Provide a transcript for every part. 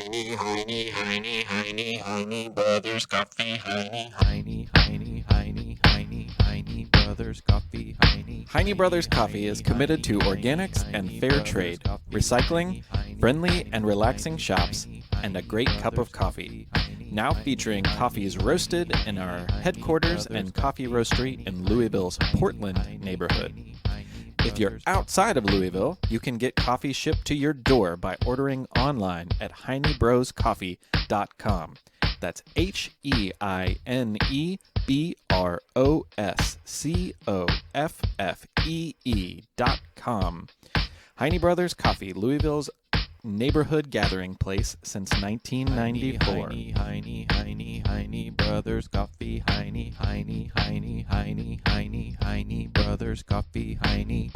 Heine Brothers Coffee, Heine Brothers Coffee, Heine Brothers Coffee is committed to organics and fair trade, recycling, friendly and relaxing shops, and a great cup of coffee. Now featuring coffees roasted in our headquarters and coffee roastery in Louisville's Portland neighborhood. If you're outside of Louisville, you can get coffee shipped to your door by ordering online at heinebroscoffee.com. That's HeineBrosscoffee.com. Heine Brothers Coffee, Louisville's neighborhood gathering place since 1994. Heine Brothers Coffee, Heine Brothers Coffee, Heine.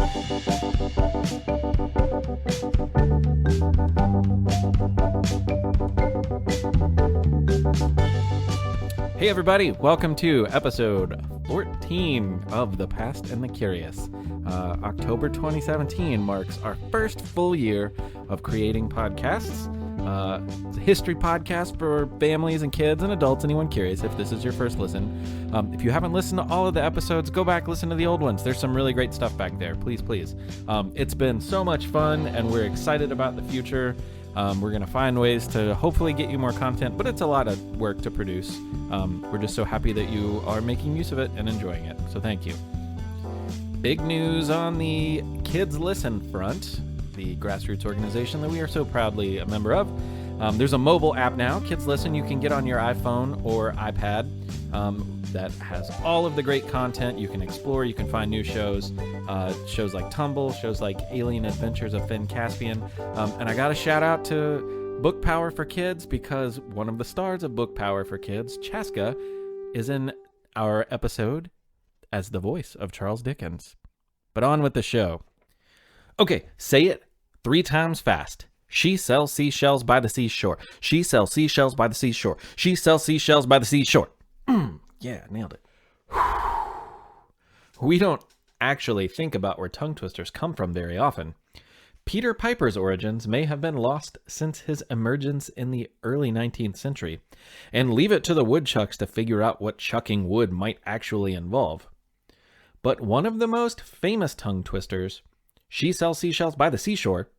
Hey everybody, welcome to episode 14 of The Past and the Curious. October 2017 marks our first full year of creating podcasts. It's a history podcast for families and kids and adults, anyone curious if this is your first listen. If you haven't listened to all of the episodes, go back, listen to the old ones. There's some really great stuff back there. Please. It's been so much fun and we're excited about the future. We're going to find ways to hopefully get you more content, but it's a lot of work to produce. We're just so happy that you are making use of it and enjoying it. So thank you. Big news on the Kids Listen front, the grassroots organization that we are so proudly a member of. There's a mobile app now, Kids Listen, you can get on your iPhone or iPad that has all of the great content you can explore. You can find new shows, shows like Tumble, shows like Alien Adventures of Finn Caspian. And I got a shout out to Book Power for Kids because one of the stars of Book Power for Kids, Chaska, is in our episode as the voice of Charles Dickens. But on with the show. Okay, say it 3 times fast. She sells seashells by the seashore. She sells seashells by the seashore. She sells seashells by the seashore. Yeah, nailed it. We don't actually think about where tongue twisters come from very often. Peter Piper's origins may have been lost since his emergence in the early 19th century, and leave it to the woodchucks to figure out what chucking wood might actually involve. But one of the most famous tongue twisters, She Sells Seashells by the Seashore,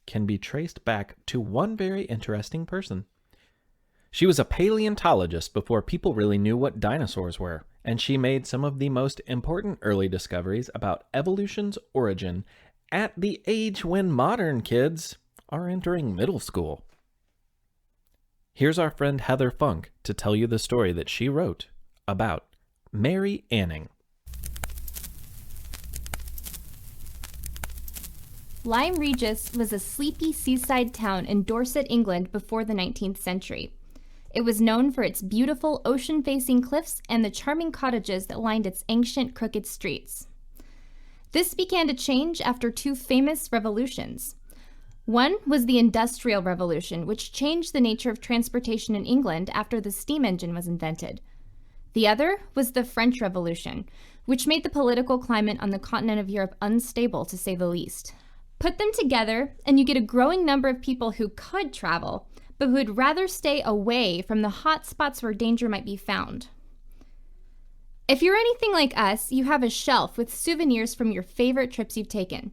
can be traced back to one very interesting person. She was a paleontologist before people really knew what dinosaurs were, and she made some of the most important early discoveries about evolution's origin at the age when modern kids are entering middle school. Here's our friend Heather Funk to tell you the story that she wrote about Mary Anning. Lyme Regis was a sleepy seaside town in Dorset, England before the 19th century. It was known for its beautiful ocean-facing cliffs and the charming cottages that lined its ancient crooked streets. This began to change after 2 famous revolutions. One was the Industrial Revolution, which changed the nature of transportation in England after the steam engine was invented. The other was the French Revolution, which made the political climate on the continent of Europe unstable, to say the least. Put them together, and you get a growing number of people who could travel, but who would rather stay away from the hot spots where danger might be found. If you're anything like us, you have a shelf with souvenirs from your favorite trips you've taken.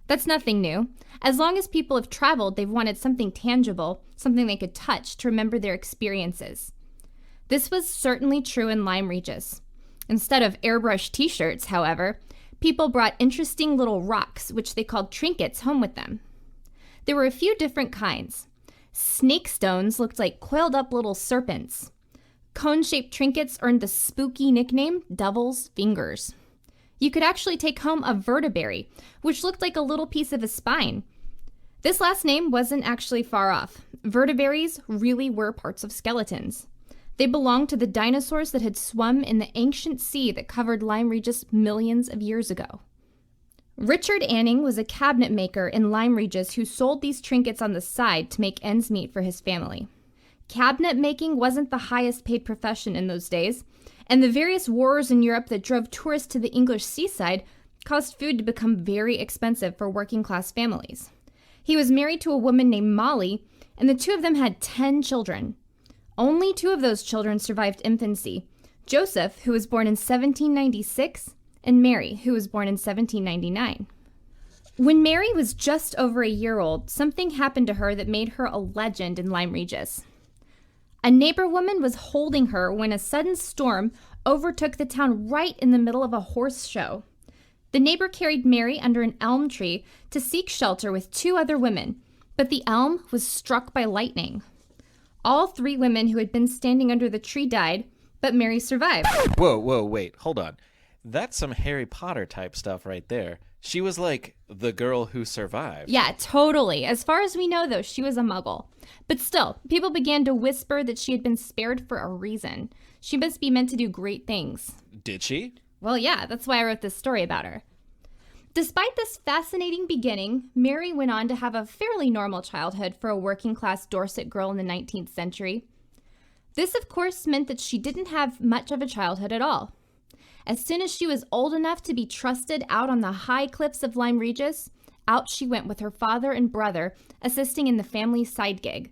That's nothing new. As long as people have traveled, they've wanted something tangible, something they could touch to remember their experiences. This was certainly true in Lyme Regis. Instead of airbrush t-shirts, however, people brought interesting little rocks, which they called trinkets, home with them. There were a few different kinds. Snake stones looked like coiled up little serpents. Cone-shaped trinkets earned the spooky nickname Devil's Fingers. You could actually take home a vertebrae, which looked like a little piece of a spine. This last name wasn't actually far off. Vertebraes really were parts of skeletons. They belonged to the dinosaurs that had swum in the ancient sea that covered Lyme Regis millions of years ago. Richard Anning was a cabinet maker in Lyme Regis who sold these trinkets on the side to make ends meet for his family. Cabinet making wasn't the highest paid profession in those days, and the various wars in Europe that drove tourists to the English seaside caused food to become very expensive for working class families. He was married to a woman named Molly, and the two of them had 10 children. Only 2 of those children survived infancy: Joseph, who was born in 1796, and Mary, who was born in 1799. When Mary was just over a year old, something happened to her that made her a legend in Lyme Regis. A neighbor woman was holding her when a sudden storm overtook the town right in the middle of a horse show. The neighbor carried Mary under an elm tree to seek shelter with 2 other women, but the elm was struck by lightning. All 3 women who had been standing under the tree died, but Mary survived. Whoa, wait, hold on. That's some Harry Potter type stuff right there. She was like the girl who survived. Yeah, totally. As far as we know, though, she was a muggle. But still, people began to whisper that she had been spared for a reason. She must be meant to do great things. Did she? Well, yeah, that's why I wrote this story about her. Despite this fascinating beginning, Mary went on to have a fairly normal childhood for a working-class Dorset girl in the 19th century. This, of course, meant that she didn't have much of a childhood at all. As soon as she was old enough to be trusted out on the high cliffs of Lyme Regis, out she went with her father and brother, assisting in the family side gig.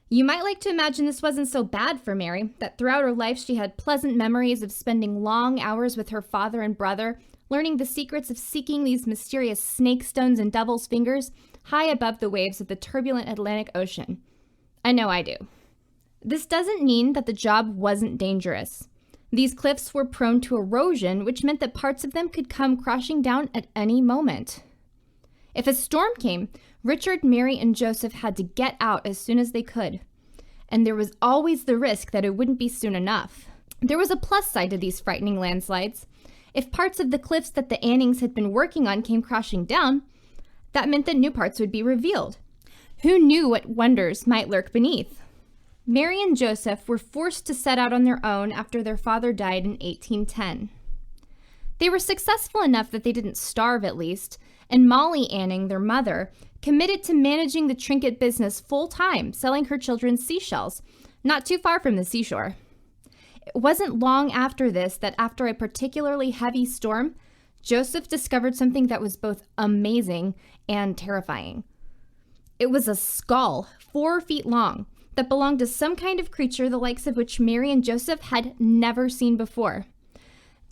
You might like to imagine this wasn't so bad for Mary, that throughout her life she had pleasant memories of spending long hours with her father and brother, learning the secrets of seeking these mysterious snake stones and devil's fingers high above the waves of the turbulent Atlantic Ocean. I know I do. This doesn't mean that the job wasn't dangerous. These cliffs were prone to erosion, which meant that parts of them could come crashing down at any moment. If a storm came, Richard, Mary, and Joseph had to get out as soon as they could. And there was always the risk that it wouldn't be soon enough. There was a plus side to these frightening landslides. If parts of the cliffs that the Annings had been working on came crashing down, that meant that new parts would be revealed. Who knew what wonders might lurk beneath? Mary and Joseph were forced to set out on their own after their father died in 1810. They were successful enough that they didn't starve, at least, and Molly Anning, their mother, committed to managing the trinket business full-time, selling her children seashells, not too far from the seashore. It wasn't long after this that, after a particularly heavy storm, Joseph discovered something that was both amazing and terrifying. It was a skull, 4 feet long, that belonged to some kind of creature the likes of which Mary and Joseph had never seen before.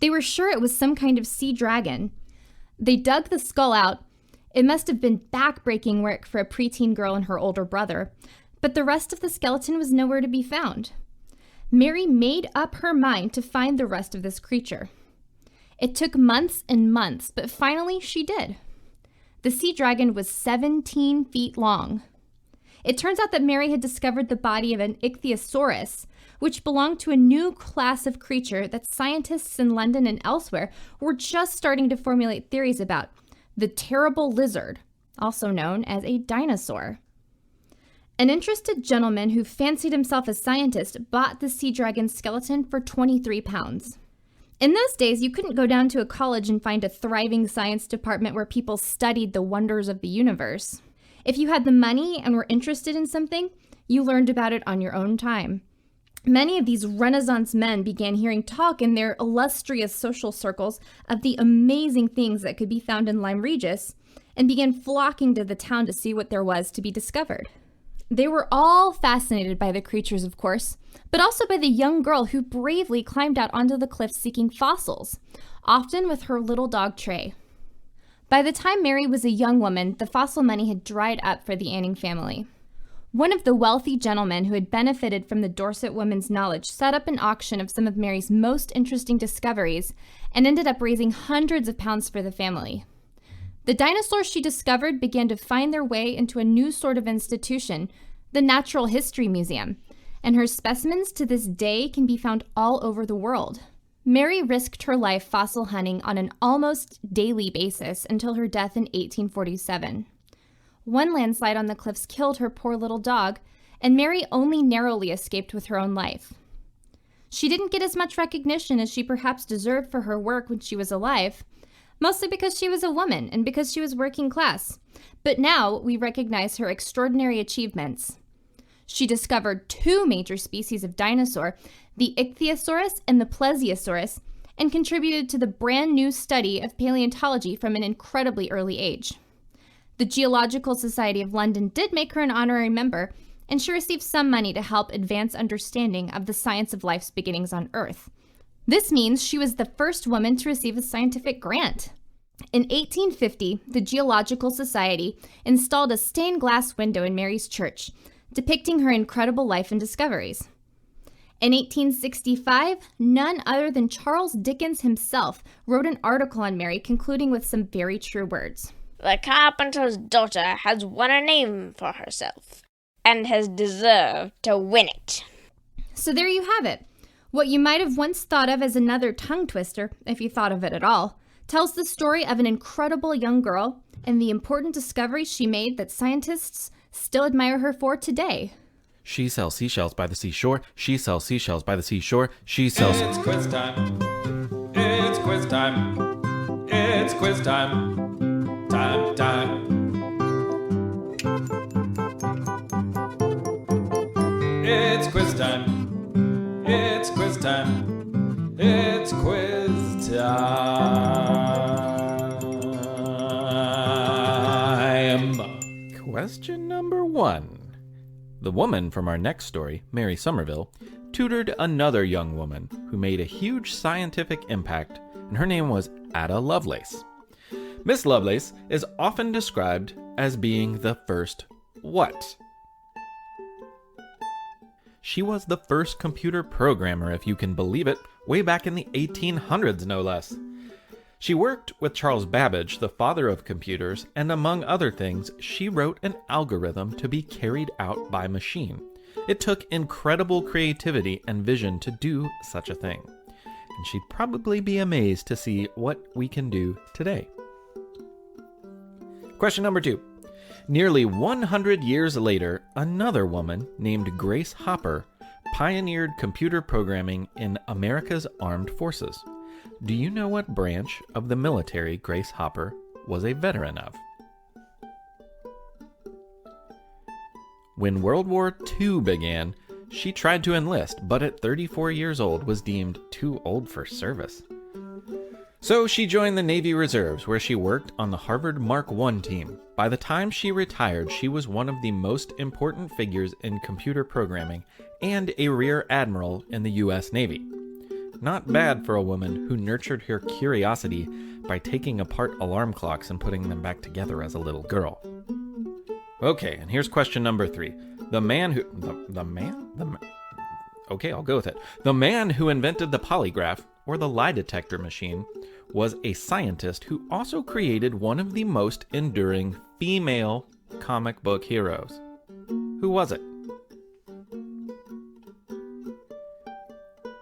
They were sure it was some kind of sea dragon. They dug the skull out. It must have been back-breaking work for a preteen girl and her older brother, but the rest of the skeleton was nowhere to be found. Mary made up her mind to find the rest of this creature. It took months and months, but finally she did. The sea dragon was 17 feet long. It turns out that Mary had discovered the body of an ichthyosaurus, which belonged to a new class of creature that scientists in London and elsewhere were just starting to formulate theories about: the terrible lizard, also known as a dinosaur. An interested gentleman who fancied himself a scientist bought the sea dragon's skeleton for 23 pounds. In those days, you couldn't go down to a college and find a thriving science department where people studied the wonders of the universe. If you had the money and were interested in something, you learned about it on your own time. Many of these Renaissance men began hearing talk in their illustrious social circles of the amazing things that could be found in Lyme Regis, and began flocking to the town to see what there was to be discovered. They were all fascinated by the creatures, of course, but also by the young girl who bravely climbed out onto the cliffs seeking fossils, often with her little dog Tray. By the time Mary was a young woman, the fossil money had dried up for the Anning family. One of the wealthy gentlemen who had benefited from the Dorset woman's knowledge set up an auction of some of Mary's most interesting discoveries and ended up raising hundreds of pounds for the family. The dinosaurs she discovered began to find their way into a new sort of institution, the Natural History Museum, and her specimens to this day can be found all over the world. Mary risked her life fossil hunting on an almost daily basis until her death in 1847. One landslide on the cliffs killed her poor little dog, and Mary only narrowly escaped with her own life. She didn't get as much recognition as she perhaps deserved for her work when she was alive, mostly because she was a woman and because she was working class. But now we recognize her extraordinary achievements. She discovered 2 major species of dinosaur, the Ichthyosaurus and the Plesiosaurus, and contributed to the brand new study of paleontology from an incredibly early age. The Geological Society of London did make her an honorary member, and she received some money to help advance understanding of the science of life's beginnings on Earth. This means she was the first woman to receive a scientific grant. In 1850, the Geological Society installed a stained glass window in Mary's church, depicting her incredible life and discoveries. In 1865, none other than Charles Dickens himself wrote an article on Mary, concluding with some very true words. The carpenter's daughter has won a name for herself, and has deserved to win it. So there you have it. What you might have once thought of as another tongue twister, if you thought of it at all, tells the story of an incredible young girl and the important discoveries she made that scientists still admire her for today. She sells seashells by the seashore. She sells seashells by the seashore. She sells... It's quiz time. It's quiz time. It's quiz time. Time. It's quiz time. It's quiz time. It's quiz time. Question number 1. The woman from our next story, Mary Somerville, tutored another young woman who made a huge scientific impact, and her name was Ada Lovelace. Miss Lovelace is often described as being the first what? She was the first computer programmer, if you can believe it, way back in the 1800s, no less. She worked with Charles Babbage, the father of computers, and among other things, she wrote an algorithm to be carried out by machine. It took incredible creativity and vision to do such a thing. And she'd probably be amazed to see what we can do today. Question number 2. Nearly 100 years later, another woman named Grace Hopper pioneered computer programming in America's armed forces. Do you know what branch of the military Grace Hopper was a veteran of? When World War II began, she tried to enlist, but at 34 years old was deemed too old for service. So she joined the Navy Reserves, where she worked on the Harvard Mark I team. By the time she retired, she was one of the most important figures in computer programming and a rear admiral in the U.S. Navy. Not bad for a woman who nurtured her curiosity by taking apart alarm clocks and putting them back together as a little girl. Okay, and here's question number 3. Okay, I'll go with it. The man who invented the polygraph, or the lie detector machine, was a scientist who also created one of the most enduring female comic book heroes. Who was it?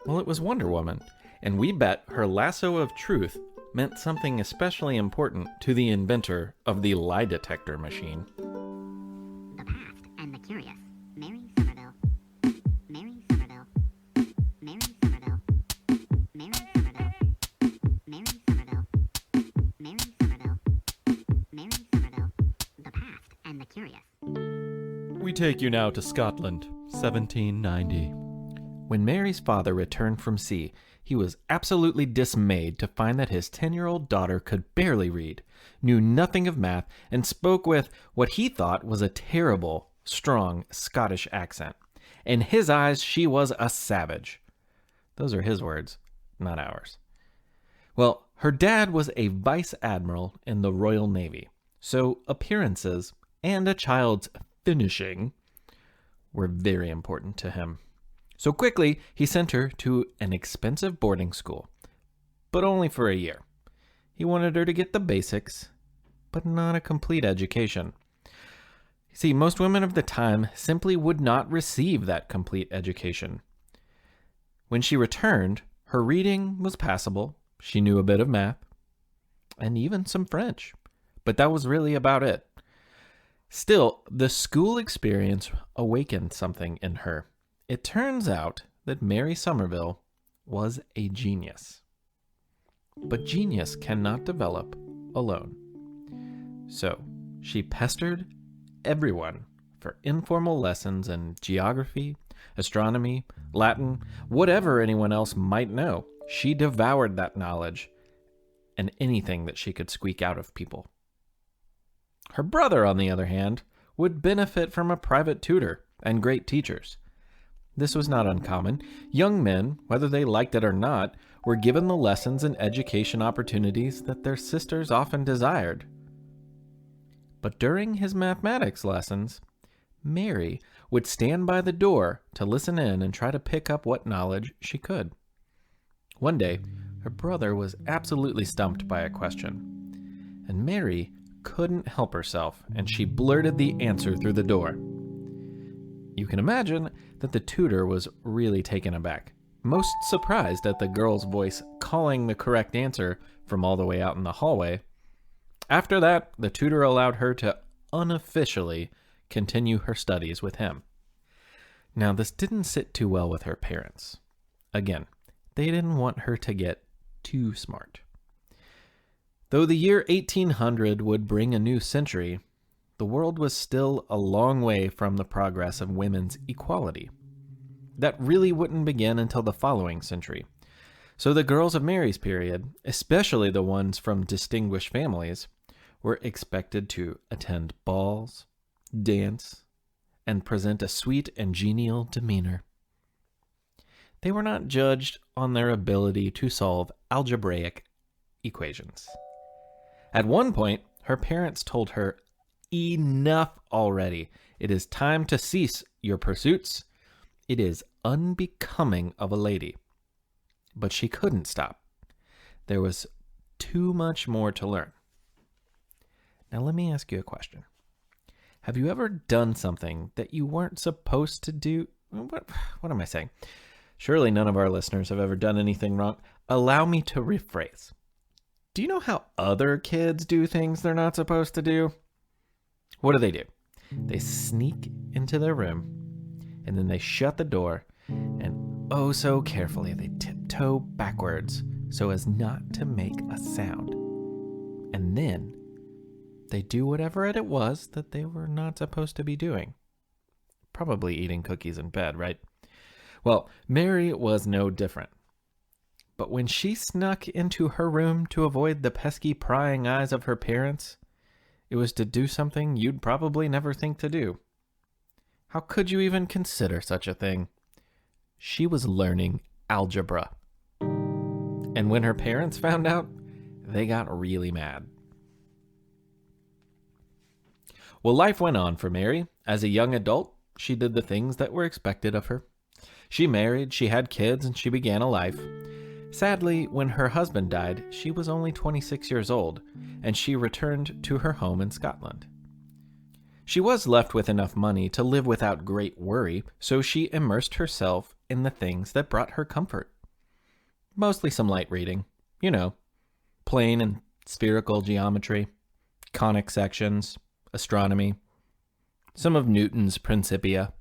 Well, it was Wonder Woman, and we bet her lasso of truth meant something especially important to the inventor of the lie detector machine. The past and the curious. Mary Somerville. Mary Somerville. Mary Somerville. Mary Somerville. Mary Somerville. Mary Somerville. Mary Somerville. The past and the curious. We take you now to Scotland, 1790. When Mary's father returned from sea, he was absolutely dismayed to find that his 10-year-old daughter could barely read, knew nothing of math, and spoke with what he thought was a terrible, strong Scottish accent. In his eyes, she was a savage. Those are his words, not ours. Well, her dad was a vice admiral in the Royal Navy, so appearances and a child's finishing were very important to him. So quickly, he sent her to an expensive boarding school, but only for a year. He wanted her to get the basics, but not a complete education. See, most women of the time simply would not receive that complete education. When she returned, her reading was passable, she knew a bit of math, and even some French, but that was really about it. Still, the school experience awakened something in her. It turns out that Mary Somerville was a genius. But genius cannot develop alone. So she pestered everyone for informal lessons in geography, astronomy, Latin, whatever anyone else might know. She devoured that knowledge and anything that she could squeak out of people. Her brother, on the other hand, would benefit from a private tutor, and great teachers. This was not uncommon. Young men, whether they liked it or not, were given the lessons and education opportunities that their sisters often desired. But during his mathematics lessons, Mary would stand by the door to listen in and try to pick up what knowledge she could. One day, her brother was absolutely stumped by a question, and Mary couldn't help herself, and she blurted the answer through the door. You can imagine that the tutor was really taken aback, most surprised at the girl's voice calling the correct answer from all the way out in the hallway. After that, the tutor allowed her to unofficially continue her studies with him. Now, this didn't sit too well with her parents. Again, they didn't want her to get too smart. Though the year 1800 would bring a new century, the world was still a long way from the progress of women's equality. That really wouldn't begin until the following century. So the girls of Mary's period, especially the ones from distinguished families, were expected to attend balls, dance, and present a sweet and genial demeanor. They were not judged on their ability to solve algebraic equations. At one point, her parents told her, "Enough already. It is time to cease your pursuits. It is unbecoming of a lady." But she couldn't stop. There was too much more to learn. Now let me ask you a question. Have you ever done something that you weren't supposed to do? What am I saying? Surely none of our listeners have ever done anything wrong. Allow me to rephrase. Do you know how other kids do things they're not supposed to do? What do? They sneak into their room, and then they shut the door, and oh so carefully they tiptoe backwards so as not to make a sound. And then they do whatever it was that they were not supposed to be doing. Probably eating cookies in bed, right? Well, Mary was no different. But when she snuck into her room to avoid the pesky prying eyes of her parents, it was to do something you'd probably never think to do. How could you even consider such a thing? She was learning algebra. And when her parents found out, they got really mad. Well, life went on for Mary. As a young adult, she did the things that were expected of her. She married, she had kids, and she began a life. Sadly, when her husband died, she was only 26 years old, and she returned to her home in Scotland. She was left with enough money to live without great worry, so she immersed herself in the things that brought her comfort. Mostly some light reading, plane and spherical geometry, conic sections, astronomy, some of Newton's Principia.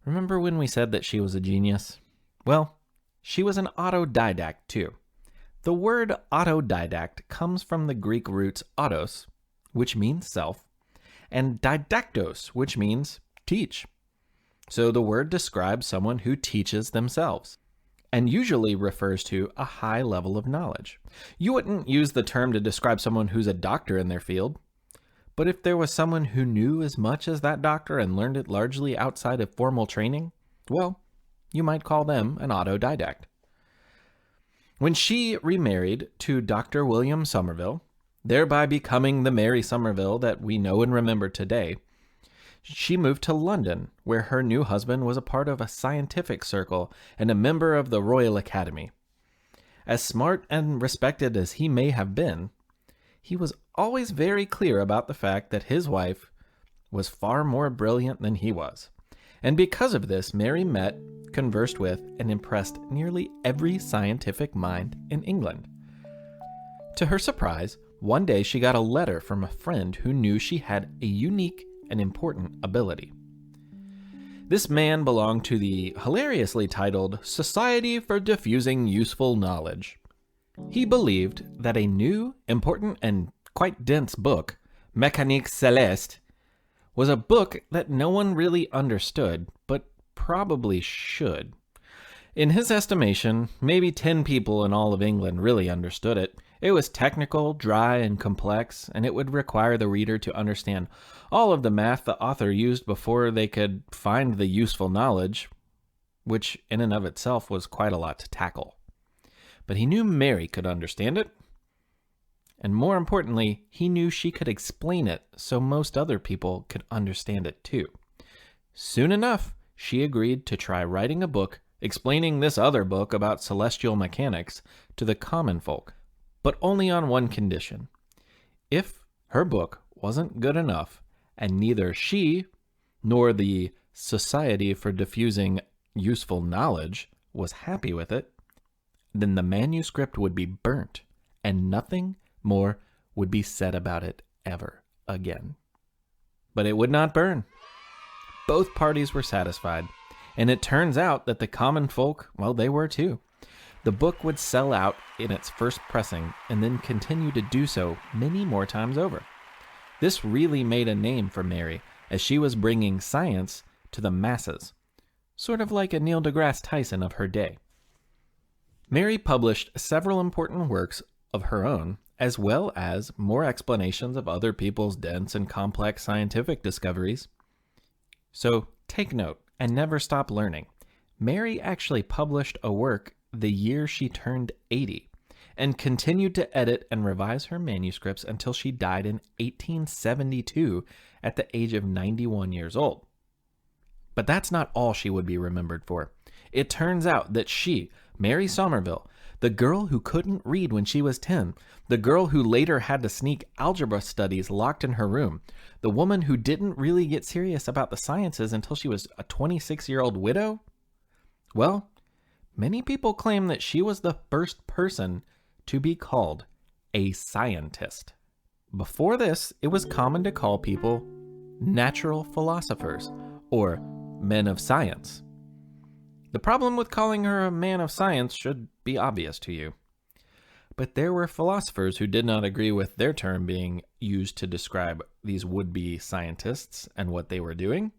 Remember when we said that she was a genius? Well, she was an autodidact too. The word autodidact comes from the Greek roots autos, which means self, and didactos, which means teach. So the word describes someone who teaches themselves, and usually refers to a high level of knowledge. You wouldn't use the term to describe someone who's a doctor in their field. But if there was someone who knew as much as that doctor and learned it largely outside of formal training, well, you might call them an autodidact. When she remarried to Dr. William Somerville, thereby becoming the Mary Somerville that we know and remember today, she moved to London, where her new husband was a part of a scientific circle and a member of the Royal Academy. As smart and respected as he may have been, he was always very clear about the fact that his wife was far more brilliant than he was. And because of this, Mary met, conversed with, and impressed nearly every scientific mind in England. To her surprise, one day she got a letter from a friend who knew she had a unique and important ability. This man belonged to the hilariously titled Society for Diffusing Useful Knowledge. He believed that a new, important, and quite dense book, Mécanique Céleste, was a book that no one really understood, but probably should. In his estimation, maybe 10 people in all of England really understood it. It was technical, dry, and complex, and it would require the reader to understand all of the math the author used before they could find the useful knowledge, which in and of itself was quite a lot to tackle. But he knew Mary could understand it, and more importantly, he knew she could explain it so most other people could understand it too. Soon enough, she agreed to try writing a book explaining this other book about celestial mechanics to the common folk, but only on one condition. If her book wasn't good enough, and neither she nor the Society for Diffusing Useful Knowledge was happy with it, then the manuscript would be burnt, and nothing more would be said about it ever again. But it would not burn. Both parties were satisfied, and it turns out that the common folk, well, they were too. The book would sell out in its first pressing and then continue to do so many more times over. This really made a name for Mary, as she was bringing science to the masses, sort of like a Neil deGrasse Tyson of her day. Mary published several important works of her own, as well as more explanations of other people's dense and complex scientific discoveries. So take note and never stop learning. Mary actually published a work the year she turned 80 and continued to edit and revise her manuscripts until she died in 1872 at the age of 91 years old. But that's not all she would be remembered for. It turns out that she, Mary Somerville, the girl who couldn't read when she was 10, the girl who later had to sneak algebra studies locked in her room, the woman who didn't really get serious about the sciences until she was a 26-year-old widow? Well, many people claim that she was the first person to be called a scientist. Before this, it was common to call people natural philosophers or men of science. The problem with calling her a man of science should be obvious to you. But there were philosophers who did not agree with their term being used to describe these would-be scientists and what they were doing.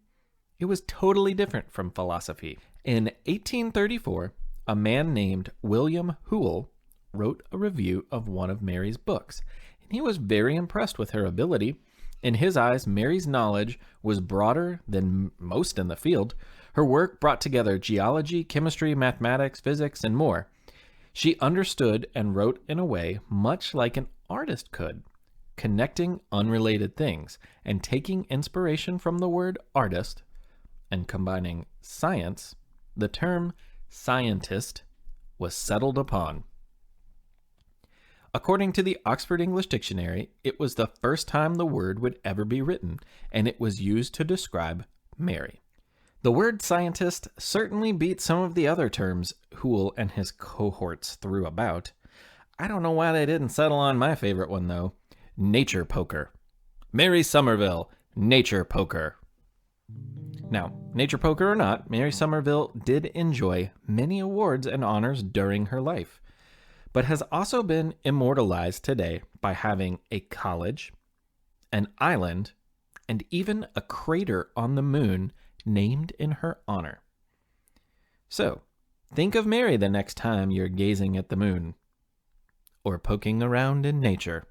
It was totally different from philosophy. In 1834, a man named William Whewell wrote a review of one of Mary's books, and he was very impressed with her ability. In his eyes, Mary's knowledge was broader than most in the field. Her work brought together geology, chemistry, mathematics, physics, and more. She understood and wrote in a way much like an artist could, connecting unrelated things and taking inspiration from the word artist and combining science. The term scientist was settled upon. According to the Oxford English Dictionary, it was the first time the word would ever be written, and it was used to describe Mary. The word scientist certainly beat some of the other terms Whewell and his cohorts threw about. I don't know why they didn't settle on my favorite one, though. Nature poker. Mary Somerville, nature poker. Now, nature poker or not, Mary Somerville did enjoy many awards and honors during her life, but has also been immortalized today by having a college, an island, and even a crater on the moon named in her honor. So, think of Mary the next time you're gazing at the moon or poking around in nature.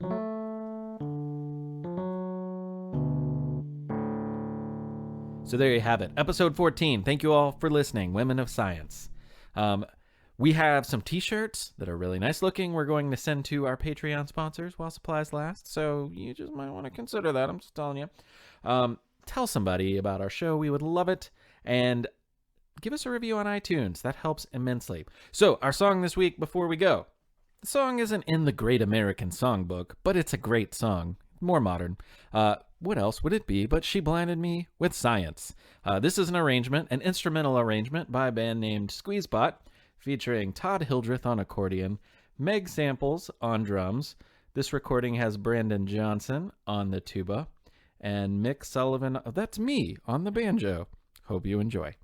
So there you have it. Episode 14. Thank you all for listening, Women of Science. We have some t-shirts that are really nice looking. We're going to send to our Patreon sponsors while supplies last. So you just might want to consider that. I'm just telling you. Tell somebody about our show. We would love it. And give us a review on iTunes. That helps immensely. So our song this week before we go. The song isn't in the Great American Songbook, but it's a great song. More modern. What else would it be but She Blinded Me with Science? This is an arrangement, an instrumental arrangement by a band named Squeezebot, featuring Todd Hildreth on accordion, Meg Samples on drums. This recording has Brandon Johnson on the tuba, and Mick Sullivan, that's me, on the banjo. Hope you enjoy.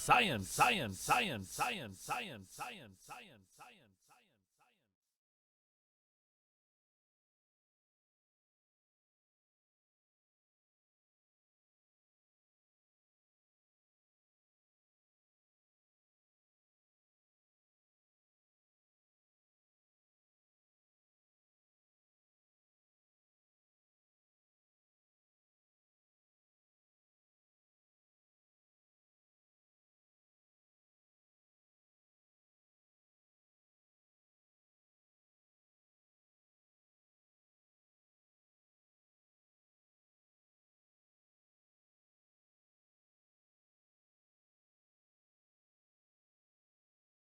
science, science, science, science, science, science, science, science.